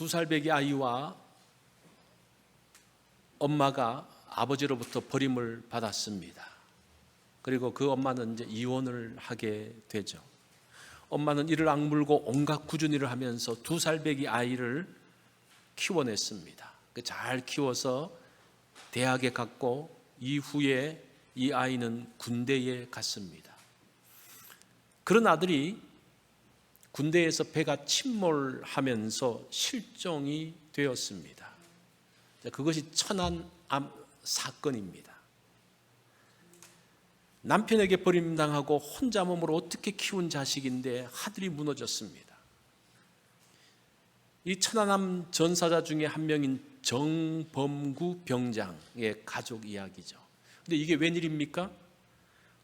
2살배기 아이와 엄마가 아버지로부터 버림을 받았습니다. 그리고 그 엄마는 이제 이혼을 하게 되죠. 엄마는 이를 악물고 온갖 꾸준 일을 하면서 2살배기 아이를 키워냈습니다. 잘 키워서 대학에 갔고 이후에 이 아이는 군대에 갔습니다. 그런 아들이 군대에서 배가 침몰하면서 실종이 되었습니다. 그것이 천안암 사건입니다. 남편에게 버림당하고 혼자 몸으로 어떻게 키운 자식인데 하늘이 무너졌습니다. 이 천안함 전사자 중에 한 명인 정범구 병장의 가족 이야기죠. 근데 이게 웬일입니까?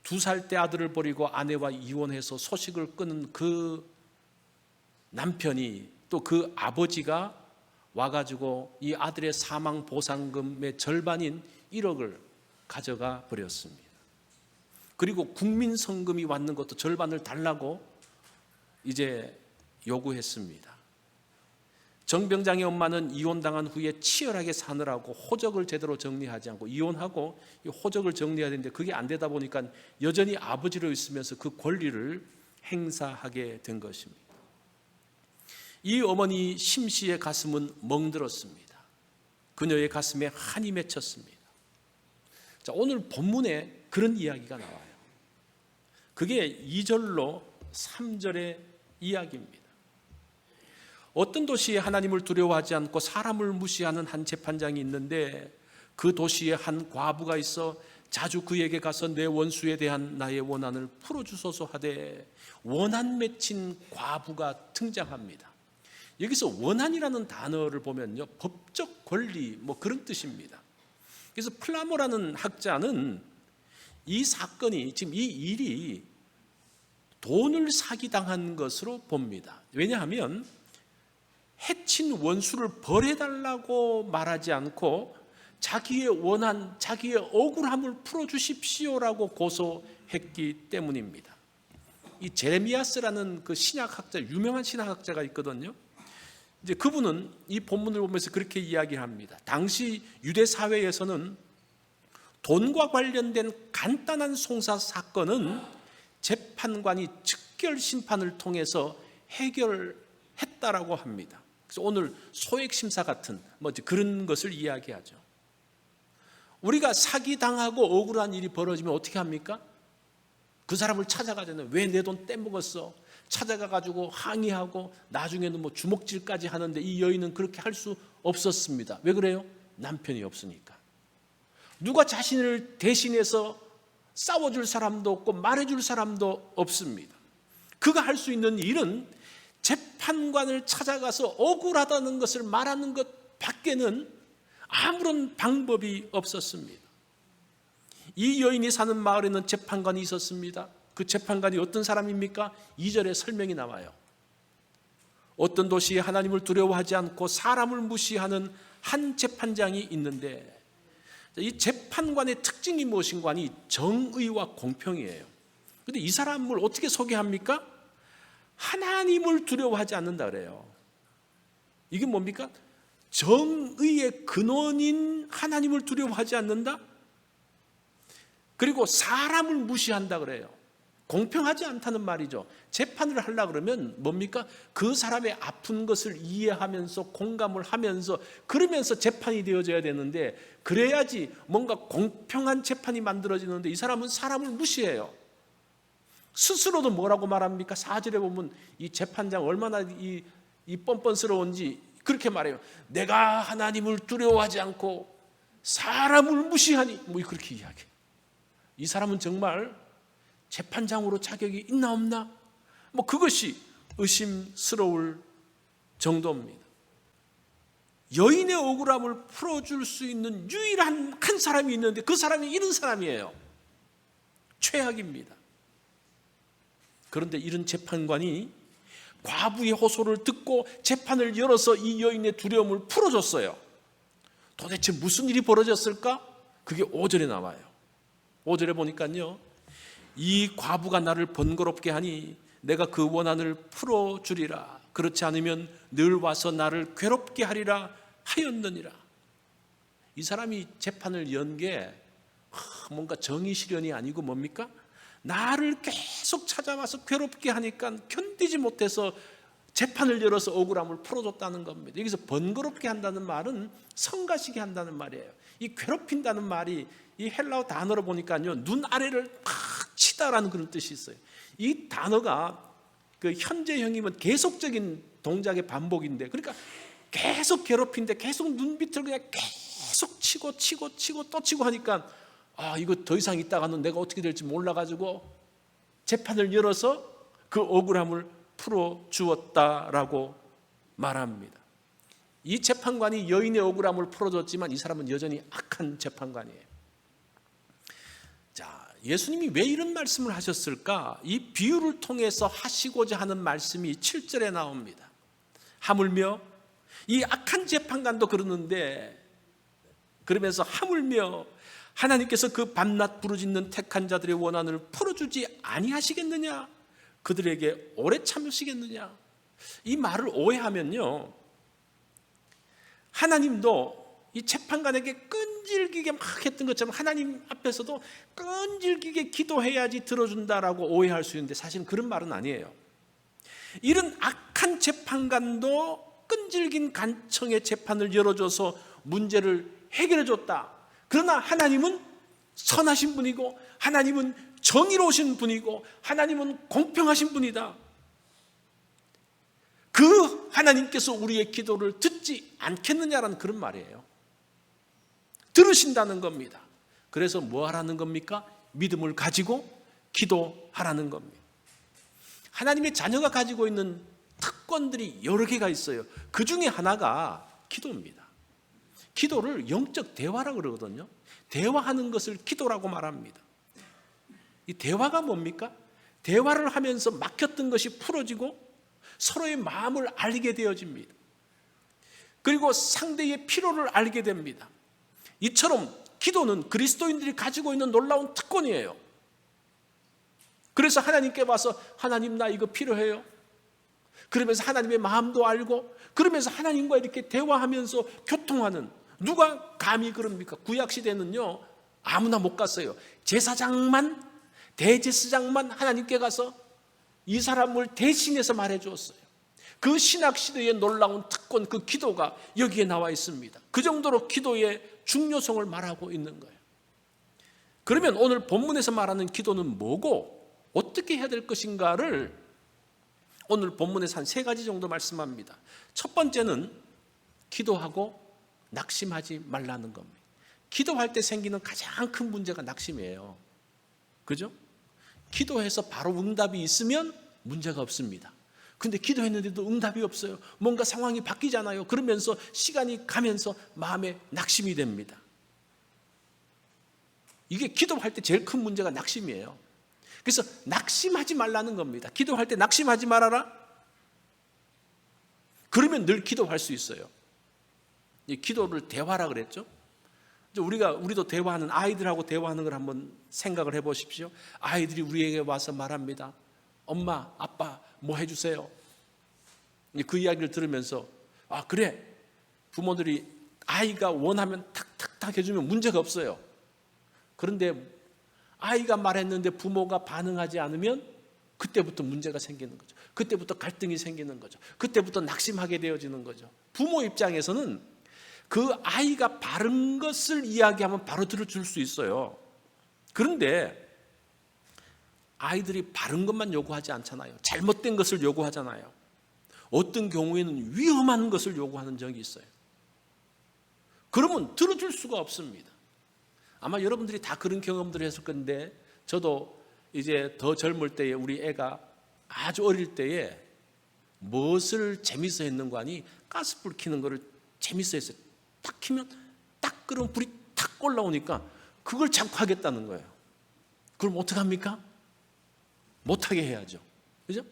2살 때 아들을 버리고 아내와 이혼해서 소식을 끊은 그 남편이 또 그 아버지가 와가지고 이 아들의 사망 보상금의 절반인 1억을 가져가 버렸습니다. 그리고 국민성금이 왔는 것도 절반을 달라고 이제 요구했습니다. 정 병장의 엄마는 이혼당한 후에 치열하게 사느라고 호적을 제대로 정리하지 않고 이혼하고 호적을 정리해야 되는데 그게 안 되다 보니까 여전히 아버지로 있으면서 그 권리를 행사하게 된 것입니다. 이 어머니 심 씨의 가슴은 멍들었습니다. 그녀의 가슴에 한이 맺혔습니다. 자, 오늘 본문에 그런 이야기가 나와요. 그게 2절로 3절의 이야기입니다. 어떤 도시에 하나님을 두려워하지 않고 사람을 무시하는 한 재판장이 있는데 그 도시에 한 과부가 있어 자주 그에게 가서 내 원수에 대한 나의 원한을 풀어주소서 하되 원한 맺힌 과부가 등장합니다. 여기서 원한이라는 단어를 보면요, 법적 권리 그런 뜻입니다. 그래서 플라모라는 학자는 이 사건이 지금 이 일이 돈을 사기당한 것으로 봅니다. 왜냐하면 해친 원수를 벌해달라고 말하지 않고 자기의 원한, 자기의 억울함을 풀어주십시오라고 고소했기 때문입니다. 이 제레미야스라는 그 신약학자, 유명한 신학학자가 있거든요. 이제 그분은 이 본문을 보면서 그렇게 이야기합니다. 당시 유대 사회에서는 돈과 관련된 간단한 송사 사건은 재판관이 즉결 심판을 통해서 해결했다라고 합니다. 그래서 오늘 소액 심사 같은 그런 것을 이야기하죠. 우리가 사기당하고 억울한 일이 벌어지면 어떻게 합니까? 그 사람을 찾아가잖아요. 왜 내 돈 떼먹었어? 찾아가가지고 항의하고 나중에는 주먹질까지 하는데 이 여인은 그렇게 할 수 없었습니다. 왜 그래요? 남편이 없으니까. 누가 자신을 대신해서 싸워줄 사람도 없고 말해줄 사람도 없습니다. 그가 할 수 있는 일은 재판관을 찾아가서 억울하다는 것을 말하는 것 밖에는 아무런 방법이 없었습니다. 이 여인이 사는 마을에는 재판관이 있었습니다. 그 재판관이 어떤 사람입니까? 2절에 설명이 나와요. 어떤 도시에 하나님을 두려워하지 않고 사람을 무시하는 한 재판장이 있는데 이 재판관의 특징이 무엇인가 하니 정의와 공평이에요. 그런데 이 사람을 어떻게 소개합니까? 하나님을 두려워하지 않는다 그래요. 이게 뭡니까? 정의의 근원인 하나님을 두려워하지 않는다? 그리고 사람을 무시한다 그래요. 공평하지 않다는 말이죠. 재판을 하려고 그러면 뭡니까? 그 사람의 아픈 것을 이해하면서 공감을 하면서 그러면서 재판이 되어져야 되는데 그래야지 뭔가 공평한 재판이 만들어지는데 이 사람은 사람을 무시해요. 스스로도 뭐라고 말합니까? 4절에 보면 이 재판장 얼마나 이 뻔뻔스러운지 그렇게 말해요. 내가 하나님을 두려워하지 않고 사람을 무시하니 그렇게 이야기해요. 이 사람은 정말 재판장으로 자격이 있나 없나? 그것이 의심스러울 정도입니다. 여인의 억울함을 풀어줄 수 있는 유일한 한 사람이 있는데 그 사람이 이런 사람이에요. 최악입니다. 그런데 이런 재판관이 과부의 호소를 듣고 재판을 열어서 이 여인의 두려움을 풀어줬어요. 도대체 무슨 일이 벌어졌을까? 그게 5절에 나와요. 5절에 보니까요, 이 과부가 나를 번거롭게 하니 내가 그 원한을 풀어주리라. 그렇지 않으면 늘 와서 나를 괴롭게 하리라 하였느니라. 이 사람이 재판을 연 게 뭔가 정의 실현이 아니고 뭡니까? 나를 계속 찾아와서 괴롭게 하니까 견디지 못해서 재판을 열어서 억울함을 풀어줬다는 겁니다. 여기서 번거롭게 한다는 말은 성가시게 한다는 말이에요. 이 괴롭힌다는 말이 이 헬라어 단어로 보니까요, 눈 아래를 팍 치다라는 그런 뜻이 있어요. 이 단어가 그 현재형이면 계속적인 동작의 반복인데, 그러니까 계속 괴롭힌데 계속 눈빛을 그냥 계속 치고 또 치고 하니까 이거 더 이상 있다가는 내가 어떻게 될지 몰라가지고 재판을 열어서 그 억울함을 풀어주었다라고 말합니다. 이 재판관이 여인의 억울함을 풀어줬지만 이 사람은 여전히 악한 재판관이에요. 자, 예수님이 왜 이런 말씀을 하셨을까? 이 비유를 통해서 하시고자 하는 말씀이 7절에 나옵니다. 하물며 이 악한 재판관도 그러는데, 그러면서 하물며 하나님께서 그 밤낮 부르짖는 택한 자들의 원한을 풀어주지 아니하시겠느냐? 그들에게 오래 참으시겠느냐? 이 말을 오해하면요, 하나님도 이 재판관에게 끈질기게 막 했던 것처럼 하나님 앞에서도 끈질기게 기도해야지 들어준다라고 오해할 수 있는데, 사실은 그런 말은 아니에요. 이런 악한 재판관도 끈질긴 간청의 재판을 열어줘서 문제를 해결해줬다. 그러나 하나님은 선하신 분이고, 하나님은 정의로우신 분이고, 하나님은 공평하신 분이다. 그 하나님께서 우리의 기도를 듣지 않겠느냐라는 그런 말이에요. 들으신다는 겁니다. 그래서 뭐 하라는 겁니까? 믿음을 가지고 기도하라는 겁니다. 하나님의 자녀가 가지고 있는 특권들이 여러 개가 있어요. 그 중에 하나가 기도입니다. 기도를 영적 대화라고 그러거든요. 대화하는 것을 기도라고 말합니다. 이 대화가 뭡니까? 대화를 하면서 막혔던 것이 풀어지고 서로의 마음을 알게 되어집니다. 그리고 상대의 필요를 알게 됩니다. 이처럼 기도는 그리스도인들이 가지고 있는 놀라운 특권이에요. 그래서 하나님께 와서 하나님 나 이거 필요해요. 그러면서 하나님의 마음도 알고, 그러면서 하나님과 이렇게 대화하면서 교통하는, 누가 감히 그럽니까? 구약시대는요 아무나 못 갔어요. 제사장만, 대제사장만 하나님께 가서 이 사람을 대신해서 말해 주었어요. 그 신학시대의 놀라운 특권, 그 기도가 여기에 나와 있습니다. 그 정도로 기도의 중요성을 말하고 있는 거예요. 그러면 오늘 본문에서 말하는 기도는 뭐고 어떻게 해야 될 것인가를 오늘 본문에서 한 3가지 정도 말씀합니다. 첫 번째는 기도하고 낙심하지 말라는 겁니다. 기도할 때 생기는 가장 큰 문제가 낙심이에요. 그죠? 기도해서 바로 응답이 있으면 문제가 없습니다. 근데 기도했는데도 응답이 없어요. 뭔가 상황이 바뀌잖아요. 그러면서 시간이 가면서 마음에 낙심이 됩니다. 이게 기도할 때 제일 큰 문제가 낙심이에요. 그래서 낙심하지 말라는 겁니다. 기도할 때 낙심하지 말아라. 그러면 늘 기도할 수 있어요. 이 기도를 대화라 그랬죠. 우리도 대화하는, 아이들하고 대화하는 걸 한번 생각을 해보십시오. 아이들이 우리에게 와서 말합니다. 엄마, 아빠, 뭐 해주세요. 그 이야기를 들으면서 그래, 부모들이 아이가 원하면 탁탁탁 해주면 문제가 없어요. 그런데 아이가 말했는데 부모가 반응하지 않으면 그때부터 문제가 생기는 거죠. 그때부터 갈등이 생기는 거죠. 그때부터 낙심하게 되어지는 거죠. 부모 입장에서는 그 아이가 바른 것을 이야기하면 바로 들어줄 수 있어요. 그런데 아이들이 바른 것만 요구하지 않잖아요. 잘못된 것을 요구하잖아요. 어떤 경우에는 위험한 것을 요구하는 적이 있어요. 그러면 들어줄 수가 없습니다. 아마 여러분들이 다 그런 경험들을 했을 건데, 저도 이제 더 젊을 때에 우리 애가 아주 어릴 때에 무엇을 재밌어 했는가 하니 가스불 켜는 거를 재밌어 했어요. 딱 켜면 딱 그러면 불이 탁 올라오니까 그걸 자꾸 하겠다는 거예요. 그럼 어떡합니까? 못하게 해야죠. 그죠?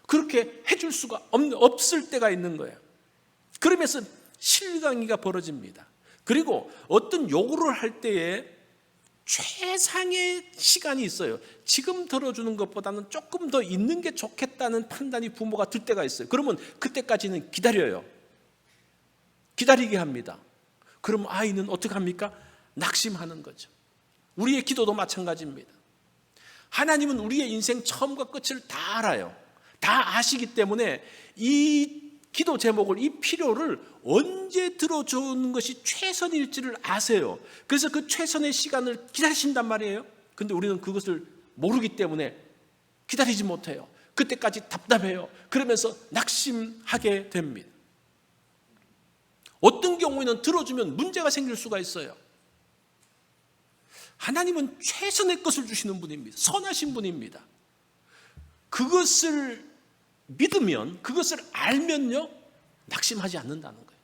그렇게 해줄 수가 없을 때가 있는 거예요. 그러면서 실강이가 벌어집니다. 그리고 어떤 요구를 할 때에 최상의 시간이 있어요. 지금 들어주는 것보다는 조금 더 있는 게 좋겠다는 판단이 부모가 들 때가 있어요. 그러면 그때까지는 기다려요. 기다리게 합니다. 그럼 아이는 어떻게 합니까? 낙심하는 거죠. 우리의 기도도 마찬가지입니다. 하나님은 우리의 인생 처음과 끝을 다 알아요. 다 아시기 때문에 이 기도 제목을, 이 필요를 언제 들어주는 것이 최선일지를 아세요. 그래서 그 최선의 시간을 기다리신단 말이에요. 근데 우리는 그것을 모르기 때문에 기다리지 못해요. 그때까지 답답해요. 그러면서 낙심하게 됩니다. 어떤 경우에는 들어주면 문제가 생길 수가 있어요. 하나님은 최선의 것을 주시는 분입니다. 선하신 분입니다. 그것을 믿으면, 그것을 알면요, 낙심하지 않는다는 거예요.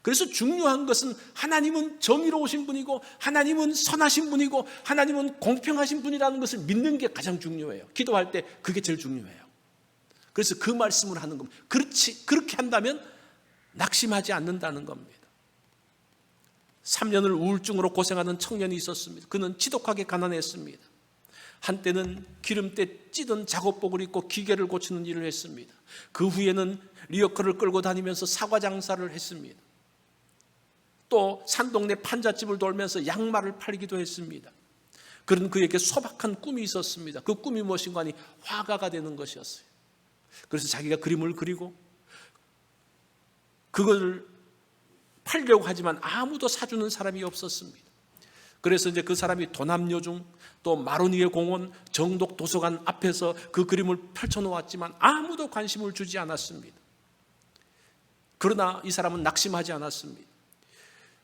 그래서 중요한 것은 하나님은 정의로우신 분이고, 하나님은 선하신 분이고, 하나님은 공평하신 분이라는 것을 믿는 게 가장 중요해요. 기도할 때 그게 제일 중요해요. 그래서 그 말씀을 하는 겁니다. 그렇게 한다면 낙심하지 않는다는 겁니다. 3년을 우울증으로 고생하는 청년이 있었습니다. 그는 지독하게 가난했습니다. 한때는 기름때 찌든 작업복을 입고 기계를 고치는 일을 했습니다. 그 후에는 리어커를 끌고 다니면서 사과 장사를 했습니다. 또 산동네 판잣집을 돌면서 양말을 팔기도 했습니다. 그런 그에게 소박한 꿈이 있었습니다. 그 꿈이 무엇인가 하니 화가가 되는 것이었어요. 그래서 자기가 그림을 그리고 그걸 팔려고 하지만 아무도 사주는 사람이 없었습니다. 그래서 이제 그 사람이 도남여중, 또 마로니에 공원, 정독 도서관 앞에서 그 그림을 펼쳐놓았지만 아무도 관심을 주지 않았습니다. 그러나 이 사람은 낙심하지 않았습니다.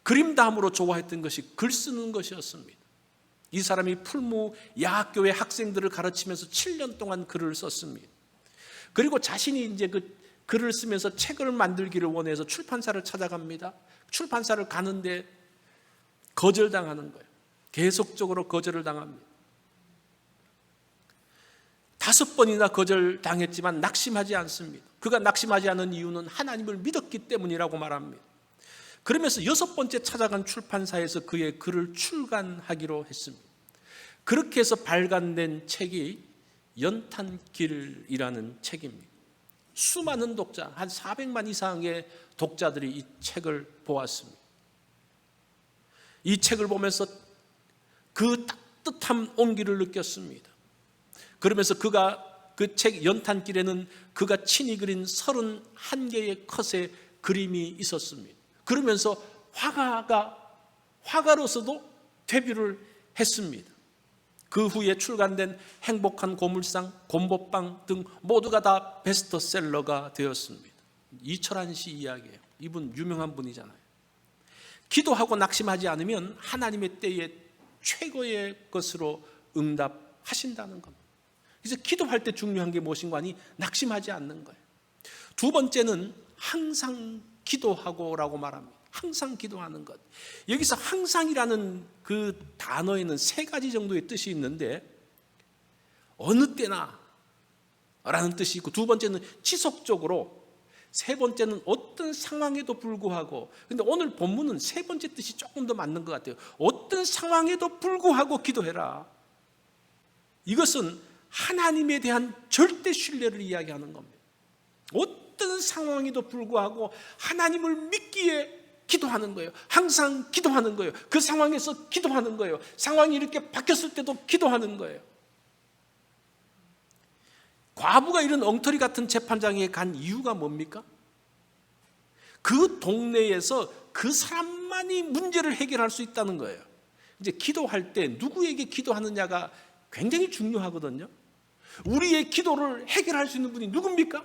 그림 다음으로 좋아했던 것이 글 쓰는 것이었습니다. 이 사람이 풀무 야학교의 학생들을 가르치면서 7년 동안 글을 썼습니다. 그리고 자신이 이제 그 글을 쓰면서 책을 만들기를 원해서 출판사를 찾아갑니다. 출판사를 가는데 거절당하는 거예요. 계속적으로 거절을 당합니다. 5번이나 거절당했지만 낙심하지 않습니다. 그가 낙심하지 않은 이유는 하나님을 믿었기 때문이라고 말합니다. 그러면서 6번째 찾아간 출판사에서 그의 글을 출간하기로 했습니다. 그렇게 해서 발간된 책이 연탄길이라는 책입니다. 수많은 독자, 한 400만 이상의 독자들이 이 책을 보았습니다. 이 책을 보면서 그 따뜻한 온기를 느꼈습니다. 그러면서 그가 그 책 연탄길에는 그가 친히 그린 31개의 컷의 그림이 있었습니다. 그러면서 화가로서도 데뷔를 했습니다. 그 후에 출간된 행복한 고물상, 곰보빵 등 모두가 다 베스트셀러가 되었습니다. 이철한 씨 이야기예요. 이분 유명한 분이잖아요. 기도하고 낙심하지 않으면 하나님의 때에 최고의 것으로 응답하신다는 겁니다. 그래서 기도할 때 중요한 게 무엇인가 하니 낙심하지 않는 거예요. 2번째는 항상 기도하고라고 말합니다. 항상 기도하는 것. 여기서 항상이라는 그 단어에는 3가지 정도의 뜻이 있는데 어느 때나 라는 뜻이 있고, 2번째는 지속적으로, 3번째는 어떤 상황에도 불구하고. 근데 오늘 본문은 3번째 뜻이 조금 더 맞는 것 같아요. 어떤 상황에도 불구하고 기도해라. 이것은 하나님에 대한 절대 신뢰를 이야기하는 겁니다. 어떤 상황에도 불구하고 하나님을 믿기에 기도하는 거예요. 항상 기도하는 거예요. 그 상황에서 기도하는 거예요. 상황이 이렇게 바뀌었을 때도 기도하는 거예요. 과부가 이런 엉터리 같은 재판장에 간 이유가 뭡니까? 그 동네에서 그 사람만이 문제를 해결할 수 있다는 거예요. 이제 기도할 때 누구에게 기도하느냐가 굉장히 중요하거든요. 우리의 기도를 해결할 수 있는 분이 누굽니까?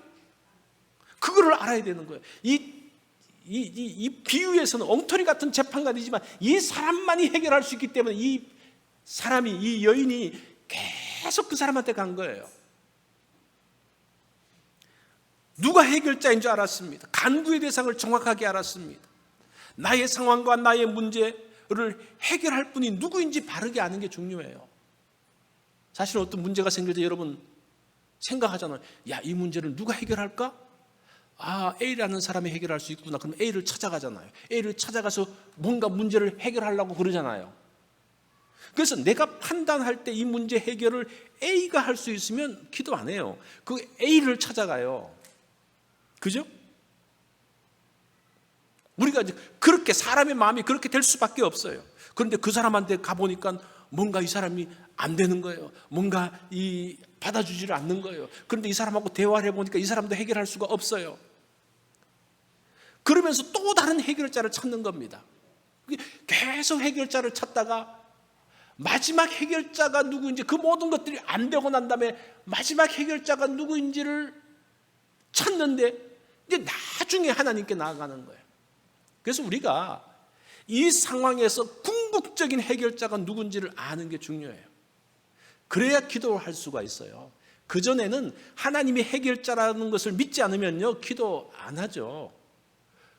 그거를 알아야 되는 거예요. 이 비유에서는 엉터리 같은 재판관이지만 이 사람만이 해결할 수 있기 때문에 이 사람이, 이 여인이 계속 그 사람한테 간 거예요. 누가 해결자인 줄 알았습니다. 간구의 대상을 정확하게 알았습니다. 나의 상황과 나의 문제를 해결할 분이 누구인지 바르게 아는 게 중요해요. 사실 어떤 문제가 생길 때 여러분 생각하잖아요. 야, 이 문제를 누가 해결할까? A라는 사람이 해결할 수 있구나. 그럼 A를 찾아가잖아요. A를 찾아가서 뭔가 문제를 해결하려고 그러잖아요. 그래서 내가 판단할 때 이 문제 해결을 A가 할 수 있으면 기도 안 해요. 그 A를 찾아가요. 그죠? 우리가 이제 그렇게 사람의 마음이 그렇게 될 수밖에 없어요. 그런데 그 사람한테 가보니까 뭔가 이 사람이 안 되는 거예요. 뭔가 받아주지를 않는 거예요. 그런데 이 사람하고 대화를 해보니까 이 사람도 해결할 수가 없어요. 그러면서 또 다른 해결자를 찾는 겁니다. 계속 해결자를 찾다가 마지막 해결자가 누구인지, 그 모든 것들이 안 되고 난 다음에 마지막 해결자가 누구인지를 찾는데 이제 나중에 하나님께 나아가는 거예요. 그래서 우리가 이 상황에서 궁극적인 해결자가 누군지를 아는 게 중요해요. 그래야 기도를 할 수가 있어요. 그전에는 하나님이 해결자라는 것을 믿지 않으면요, 기도 안 하죠.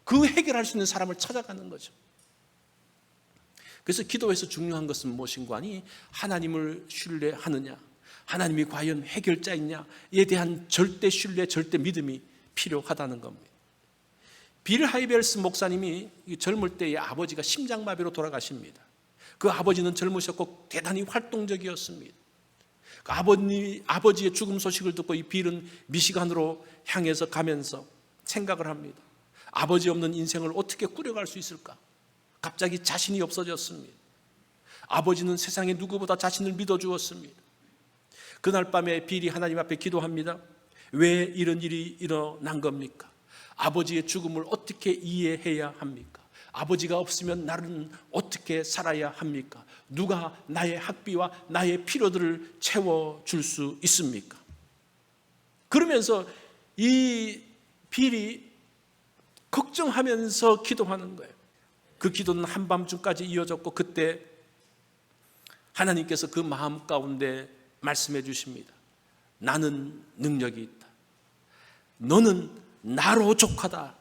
그 해결할 수 있는 사람을 찾아가는 거죠. 그래서 기도에서 중요한 것은 무엇인가 하니, 하나님을 신뢰하느냐, 하나님이 과연 해결자이냐에 대한 절대 신뢰, 절대 믿음이 필요하다는 겁니다. 빌 하이벨스 목사님이 젊을 때의 아버지가 심장마비로 돌아가십니다. 그 아버지는 젊으셨고 대단히 활동적이었습니다. 그 아버지의 죽음 소식을 듣고 이 빌은 미시간으로 향해서 가면서 생각을 합니다. 아버지 없는 인생을 어떻게 꾸려갈 수 있을까? 갑자기 자신이 없어졌습니다. 아버지는 세상에 누구보다 자신을 믿어주었습니다. 그날 밤에 빌이 하나님 앞에 기도합니다. 왜 이런 일이 일어난 겁니까? 아버지의 죽음을 어떻게 이해해야 합니까? 아버지가 없으면 나는 어떻게 살아야 합니까? 누가 나의 학비와 나의 필요들을 채워줄 수 있습니까? 그러면서 이 빌이 걱정하면서 기도하는 거예요. 그 기도는 한밤중까지 이어졌고, 그때 하나님께서 그 마음 가운데 말씀해 주십니다. 나는 능력이 있다. 너는 나로 족하다.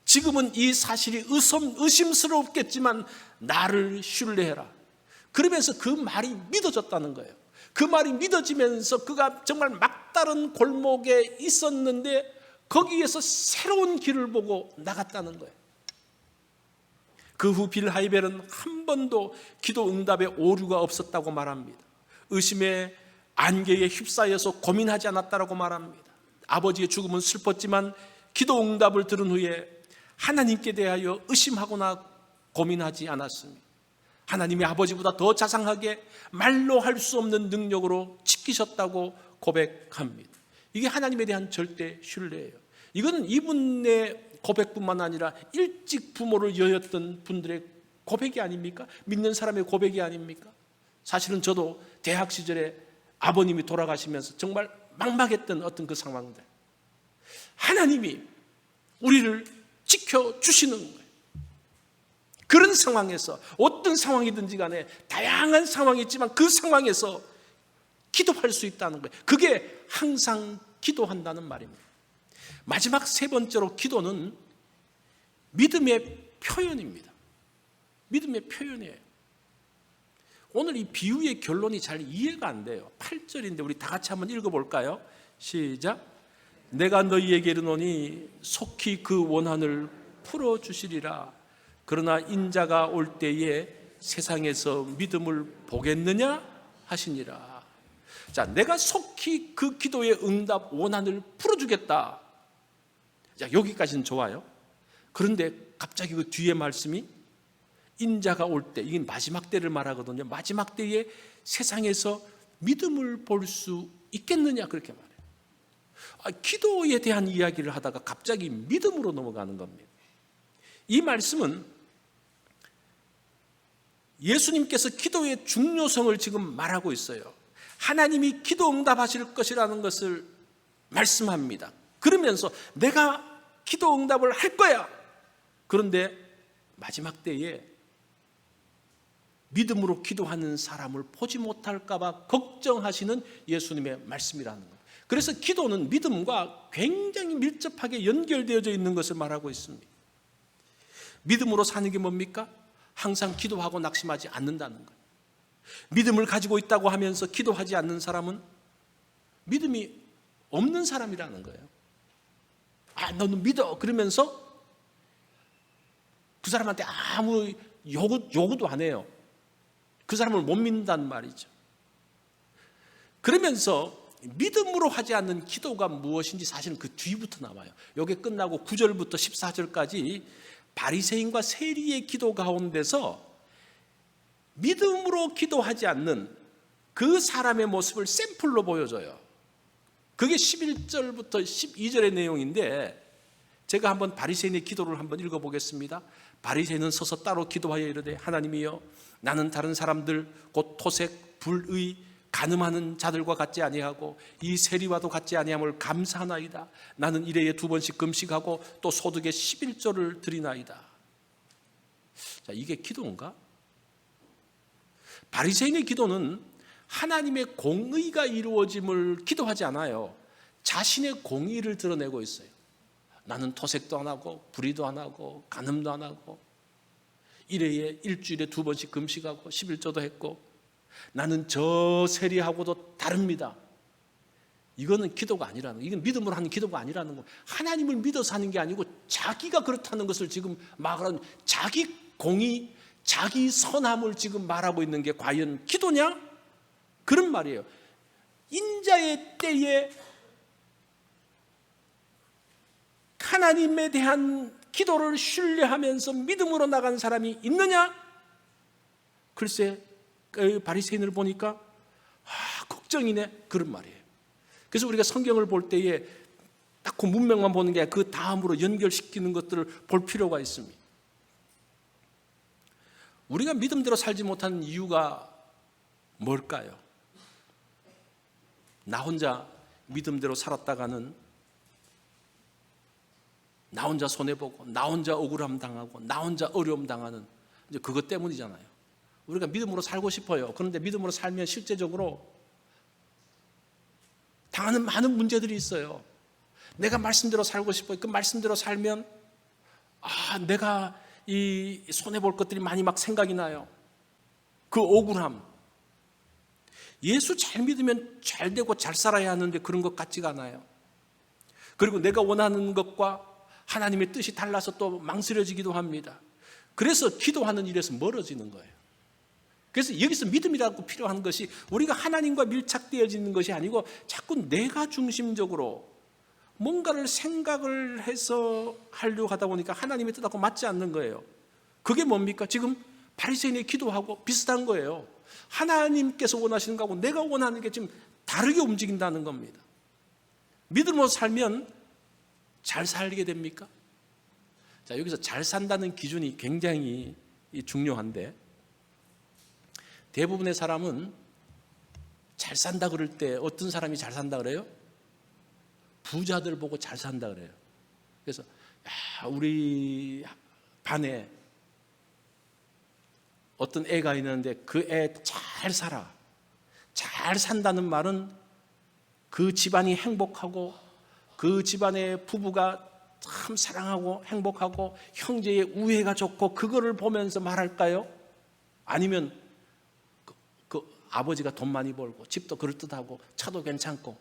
지금은 이 사실이 의심스럽겠지만 나를 신뢰해라. 그러면서 그 말이 믿어졌다는 거예요. 그 말이 믿어지면서 그가 정말 막다른 골목에 있었는데 거기에서 새로운 길을 보고 나갔다는 거예요. 그 후 빌 하이벨은 한 번도 기도 응답에 오류가 없었다고 말합니다. 의심의 안개에 휩싸여서 고민하지 않았다고 말합니다. 아버지의 죽음은 슬펐지만 기도 응답을 들은 후에 하나님께 대하여 의심하거나 고민하지 않았습니다. 하나님이 아버지보다 더 자상하게 말로 할 수 없는 능력으로 지키셨다고 고백합니다. 이게 하나님에 대한 절대 신뢰예요. 이건 이분의 고백뿐만 아니라 일찍 부모를 여였던 분들의 고백이 아닙니까? 믿는 사람의 고백이 아닙니까? 사실은 저도 대학 시절에 아버님이 돌아가시면서 정말 막막했던 어떤 그 상황들, 하나님이 우리를 지켜주시는 거예요. 그런 상황에서 어떤 상황이든지 간에 다양한 상황이 있지만 그 상황에서 기도할 수 있다는 거예요. 그게 항상 기도한다는 말입니다. 마지막 세 번째로, 기도는 믿음의 표현입니다. 믿음의 표현이에요. 오늘 이 비유의 결론이 잘 이해가 안 돼요. 8절인데 우리 다 같이 한번 읽어볼까요? 시작. 내가 너희에게 이르노니 속히 그 원한을 풀어주시리라. 그러나 인자가 올 때에 세상에서 믿음을 보겠느냐 하시니라. 자, 내가 속히 그 기도의 응답 원한을 풀어주겠다. 자, 여기까지는 좋아요. 그런데 갑자기 그 뒤에 말씀이 인자가 올 때, 이게 마지막 때를 말하거든요. 마지막 때에 세상에서 믿음을 볼 수 있겠느냐, 그렇게 말해요. 기도에 대한 이야기를 하다가 갑자기 믿음으로 넘어가는 겁니다. 이 말씀은 예수님께서 기도의 중요성을 지금 말하고 있어요. 하나님이 기도 응답하실 것이라는 것을 말씀합니다. 그러면서 내가 기도 응답을 할 거야. 그런데 마지막 때에 믿음으로 기도하는 사람을 보지 못할까 봐 걱정하시는 예수님의 말씀이라는 거예요. 그래서 기도는 믿음과 굉장히 밀접하게 연결되어져 있는 것을 말하고 있습니다. 믿음으로 사는 게 뭡니까? 항상 기도하고 낙심하지 않는다는 거예요. 믿음을 가지고 있다고 하면서 기도하지 않는 사람은 믿음이 없는 사람이라는 거예요. 너는 믿어. 그러면서 그 사람한테 아무 요구도 안 해요. 그 사람을 못 믿는다는 말이죠. 그러면서 믿음으로 하지 않는 기도가 무엇인지 사실은 그 뒤부터 나와요. 여기 끝나고 9절부터 14절까지 바리새인과 세리의 기도 가운데서 믿음으로 기도하지 않는 그 사람의 모습을 샘플로 보여줘요. 그게 11절부터 12절의 내용인데 제가 한번 바리새인의 기도를 한번 읽어보겠습니다. 바리새인은 서서 따로 기도하여 이르되 하나님이여 나는 다른 사람들 곧 토색, 불의, 간음하는 자들과 같지 아니하고 이 세리와도 같지 아니함을 감사하나이다. 나는 일회에 2번씩 금식하고 또 소득의 11조를 드리나이다. 자, 이게 기도인가? 바리새인의 기도는 하나님의 공의가 이루어짐을 기도하지 않아요. 자신의 공의를 드러내고 있어요. 나는 토색도 안 하고 불의도 안 하고 간음도 안 하고 일회에 일주일에 2번씩 금식하고 11조도 했고 나는 저 세리하고도 다릅니다. 이거는 기도가 아니라는 거. 이건 믿음으로 하는 기도가 아니라는 거. 하나님을 믿어서 하는 게 아니고 자기가 그렇다는 것을 지금 말하는 자기 공의, 자기 선함을 지금 말하고 있는 게 과연 기도냐? 그런 말이에요. 인자의 때에 하나님에 대한 기도를 신뢰하면서 믿음으로 나간 사람이 있느냐? 글쎄 바리새인을 보니까 걱정이네 그런 말이에요. 그래서 우리가 성경을 볼 때에 딱 그 문맥만 보는 게 아니라 그 다음으로 연결시키는 것들을 볼 필요가 있습니다. 우리가 믿음대로 살지 못하는 이유가 뭘까요? 나 혼자 믿음대로 살았다가는 나 혼자 손해보고 나 혼자 억울함 당하고 나 혼자 어려움 당하는 이제 그것 때문이잖아요. 우리가 믿음으로 살고 싶어요. 그런데 믿음으로 살면 실제적으로 당하는 많은 문제들이 있어요. 내가 말씀대로 살고 싶어요. 그 말씀대로 살면 내가 이 손해볼 것들이 많이 막 생각이 나요. 그 억울함. 예수 잘 믿으면 잘 되고 잘 살아야 하는데 그런 것 같지가 않아요. 그리고 내가 원하는 것과 하나님의 뜻이 달라서 또 망설여지기도 합니다. 그래서 기도하는 일에서 멀어지는 거예요. 그래서 여기서 믿음이라고 필요한 것이 우리가 하나님과 밀착되어지는 것이 아니고 자꾸 내가 중심적으로 뭔가를 생각을 해서 하려고 하다 보니까 하나님의 뜻하고 맞지 않는 거예요. 그게 뭡니까? 지금 바리새인의 기도하고 비슷한 거예요. 하나님께서 원하시는 거하고 내가 원하는 게 지금 다르게 움직인다는 겁니다. 믿음으로 살면 잘 살게 됩니까? 자, 여기서 잘 산다는 기준이 굉장히 중요한데 대부분의 사람은 잘 산다 그럴 때 어떤 사람이 잘 산다 그래요? 부자들 보고 잘 산다 그래요. 그래서 우리 반에 어떤 애가 있는데 그 애 잘 살아. 잘 산다는 말은 그 집안이 행복하고 그 집안의 부부가 참 사랑하고 행복하고 형제의 우애가 좋고 그거를 보면서 말할까요? 아니면 그 아버지가 돈 많이 벌고 집도 그럴듯하고 차도 괜찮고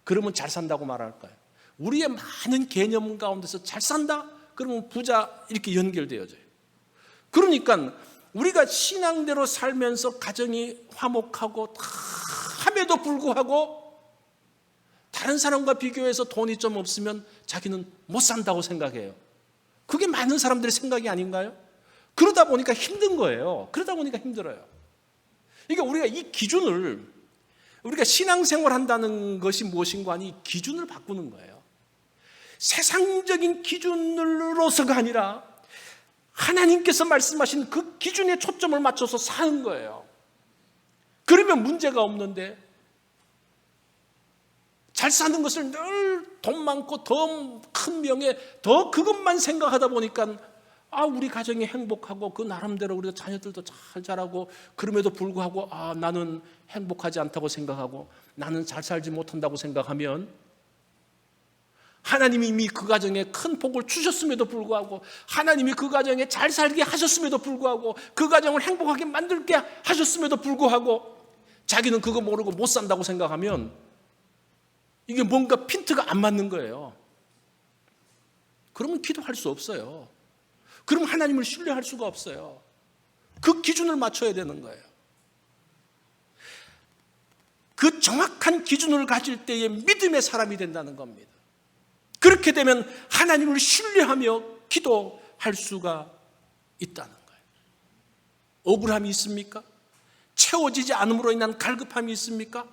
그러면 잘 산다고 말할까요? 우리의 많은 개념 가운데서 잘 산다? 그러면 부자 이렇게 연결되어져요. 그러니까 우리가 신앙대로 살면서 가정이 화목하고 함에도 불구하고 다른 사람과 비교해서 돈이 좀 없으면 자기는 못 산다고 생각해요. 그게 많은 사람들의 생각이 아닌가요? 그러다 보니까 힘든 거예요. 그러다 보니까 힘들어요. 그러니까 우리가 이 기준을 우리가 신앙생활 한다는 것이 무엇인가 하니 기준을 바꾸는 거예요. 세상적인 기준으로서가 아니라 하나님께서 말씀하신 그 기준에 초점을 맞춰서 사는 거예요. 그러면 문제가 없는데 잘 사는 것을 늘 돈 많고 더 큰 명예 더 그것만 생각하다 보니까 우리 가정이 행복하고 그 나름대로 우리 자녀들도 잘 자라고 그럼에도 불구하고 나는 행복하지 않다고 생각하고 나는 잘 살지 못한다고 생각하면 하나님이 이미 그 가정에 큰 복을 주셨음에도 불구하고 하나님이 그 가정에 잘 살게 하셨음에도 불구하고 그 가정을 행복하게 만들게 하셨음에도 불구하고 자기는 그거 모르고 못 산다고 생각하면 이게 뭔가 핀트가 안 맞는 거예요. 그러면 기도할 수 없어요. 그럼 하나님을 신뢰할 수가 없어요. 그 기준을 맞춰야 되는 거예요. 그 정확한 기준을 가질 때에 믿음의 사람이 된다는 겁니다. 그렇게 되면 하나님을 신뢰하며 기도할 수가 있다는 거예요. 억울함이 있습니까? 채워지지 않음으로 인한 갈급함이 있습니까?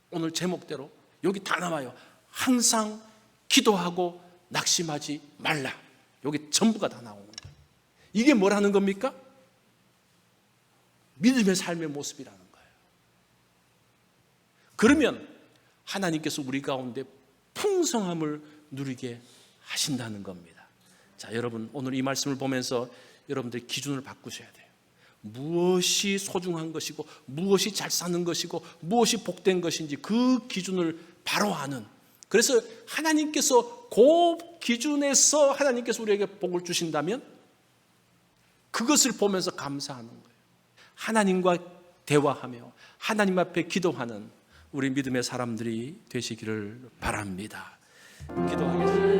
오늘 제목대로 여기 다 나와요. 항상 기도하고 낙심하지 말라. 여기 전부가 다 나오는 거예요. 이게 뭐라는 겁니까? 믿음의 삶의 모습이라는 거예요. 그러면 하나님께서 우리 가운데 풍성함을 누리게 하신다는 겁니다. 자, 여러분 오늘 이 말씀을 보면서 여러분들 기준을 바꾸셔야 돼요. 무엇이 소중한 것이고 무엇이 잘 사는 것이고 무엇이 복된 것인지 그 기준을 바로 아는, 그래서 하나님께서 그 기준에서 하나님께서 우리에게 복을 주신다면 그것을 보면서 감사하는 거예요. 하나님과 대화하며 하나님 앞에 기도하는 우리 믿음의 사람들이 되시기를 바랍니다. 기도하겠습니다.